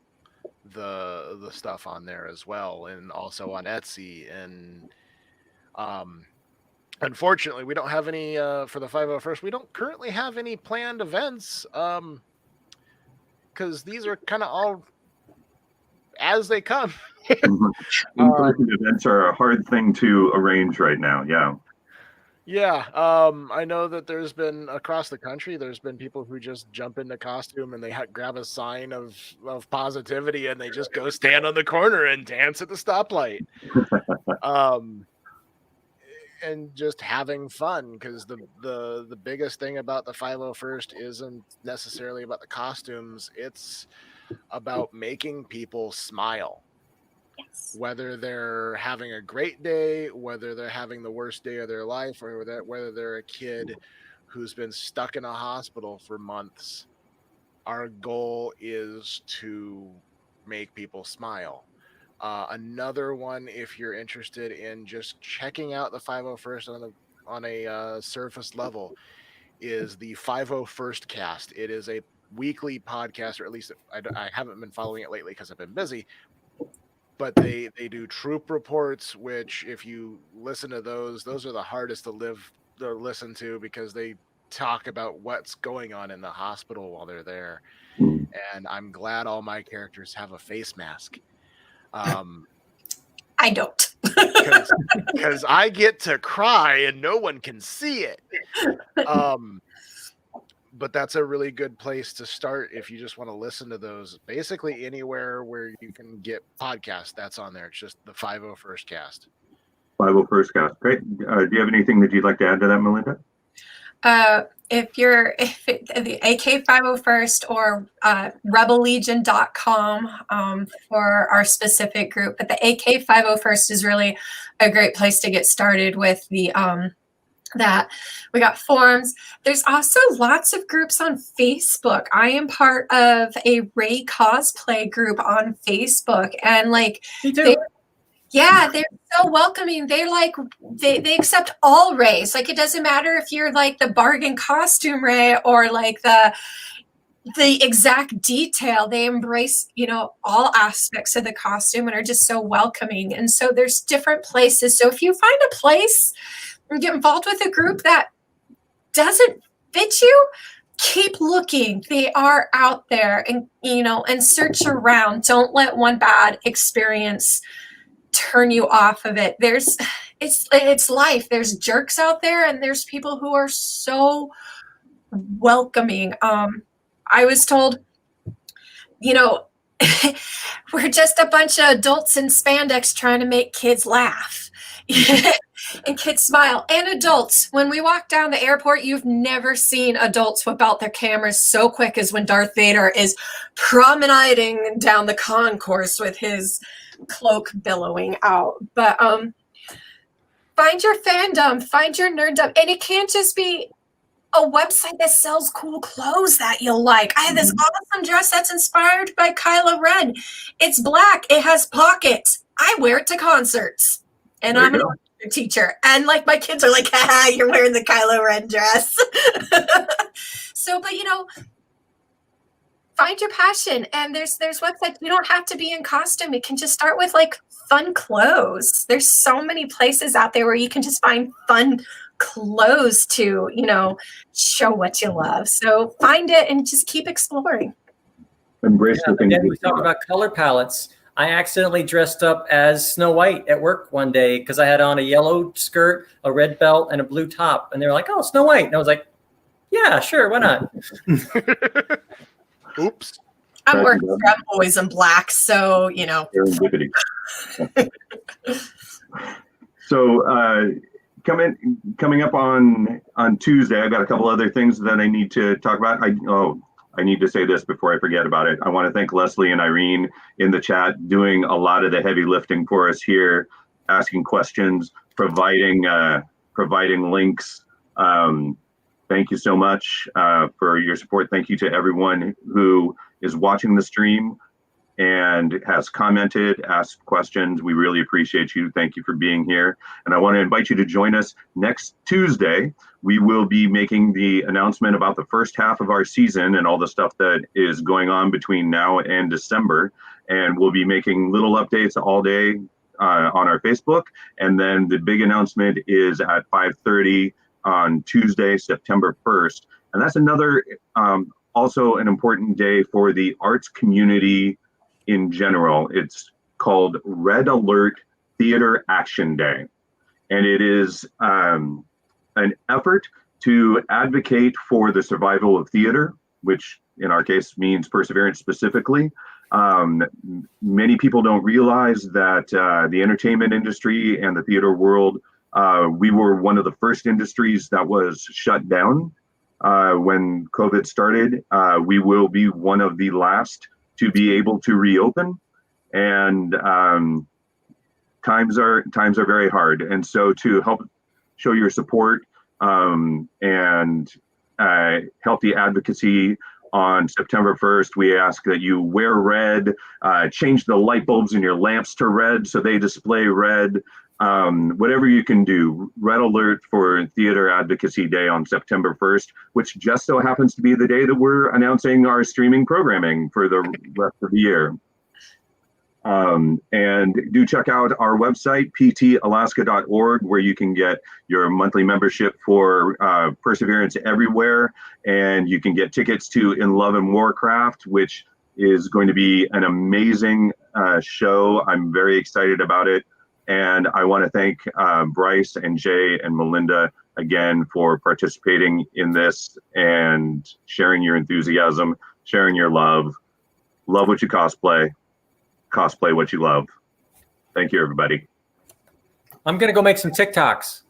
the stuff on there as well, and also on Etsy. And unfortunately, we don't have any for the 501st. We don't currently have any planned events because these are kind of all as they come. In-person events are a hard thing to arrange right now. Yeah, I know that there's been across the country, there's been people who just jump into costume and they grab a sign of positivity and they just go stand on the corner and dance at the stoplight. And just having fun, because the biggest thing about the 501st isn't necessarily about the costumes. It's about making people smile. Yes. Whether they're having a great day, whether they're having the worst day of their life, or whether they're a kid who's been stuck in a hospital for months, our goal is to make people smile. Another one, if you're interested in just checking out the 501st on a surface level, is the 501st Cast. It is a weekly podcast, or at least I haven't been following it lately because I've been busy. But they do troop reports, which if you listen to those are the hardest to listen to, because they talk about what's going on in the hospital while they're there. And I'm glad all my characters have a face mask. I don't. Because I get to cry and no one can see it. But that's a really good place to start if you just want to listen to those. Basically anywhere where you can get podcasts, that's on there. It's just the 501st Cast. 501st Cast. Great. Do you have anything that you'd like to add to that, Melinda? The AK501st or rebellegion.com for our specific group, but the AK501st is really a great place to get started with the that we got forums. There's also lots of groups on Facebook. I am part of a Ray cosplay group on Facebook, and like Me too. they're so welcoming. They accept all Rays. Like, it doesn't matter if you're like the bargain costume Ray or like the exact detail. They embrace, all aspects of the costume and are just so welcoming. And so there's different places. So if you find a place and get involved with a group that doesn't fit you, keep looking. They are out there, and search around. Don't let one bad experience turn you off of it. It's life. There's jerks out there, and there's people who are so welcoming. I was told, we're just a bunch of adults in spandex trying to make kids laugh. And kids smile. And adults, when we walk down the airport, you've never seen adults whip out their cameras so quick as when Darth Vader is promenading down the concourse with his cloak billowing out. But find your fandom, find your nerddom. And it can't just be a website that sells cool clothes that you'll like. I have this awesome dress that's inspired by Kylo Ren. It's black. It has pockets. I wear it to concerts. And I'm an art teacher. And like my kids are like, haha, you're wearing the Kylo Ren dress. So, but find your passion. And there's websites. You don't have to be in costume. You can just start with like fun clothes. There's so many places out there where you can just find fun clothes to, show what you love. So find it and just keep exploring. Embrace the things. We talked about color palettes. I accidentally dressed up as Snow White at work one day because I had on a yellow skirt, a red belt, and a blue top. And they were like, "Oh, Snow White." And I was like, "Yeah, sure, why not?" Oops. I'm working. I'm always in black, so Serendipity. So coming up on Tuesday, I got a couple other things that I need to talk about. I need to say this before I forget about it. I want to thank Leslie and Irene in the chat, doing a lot of the heavy lifting for us here, asking questions, providing links. Thank you so much for your support. Thank you to everyone who is watching the stream and has commented, asked questions. We really appreciate you. Thank you for being here. And I want to invite you to join us next Tuesday. We will be making the announcement about the first half of our season and all the stuff that is going on between now and December. And we'll be making little updates all day on our Facebook. And then the big announcement is at 5:30 on Tuesday, September 1st. And that's another, also an important day for the arts community in general. It's called Red Alert Theater Action Day. And it is an effort to advocate for the survival of theater, which in our case means Perseverance specifically. Many people don't realize that the entertainment industry and the theater world, we were one of the first industries that was shut down when COVID started. We will be one of the last to be able to reopen, and times are very hard. And so to help show your support and healthy advocacy on September 1st, we ask that you wear red, change the light bulbs in your lamps to red so they display red. Whatever you can do. Red Alert for Theater Advocacy Day on September 1st, which just so happens to be the day that we're announcing our streaming programming for the rest of the year. And do check out our website, ptalaska.org, where you can get your monthly membership for Perseverance Everywhere, and you can get tickets to In Love and Warcraft, which is going to be an amazing show. I'm very excited about it. And I want to thank Bryce and Jay and Melinda again for participating in this and sharing your enthusiasm, sharing your love. Love what you cosplay. Cosplay what you love. Thank you, everybody. I'm going to go make some TikToks.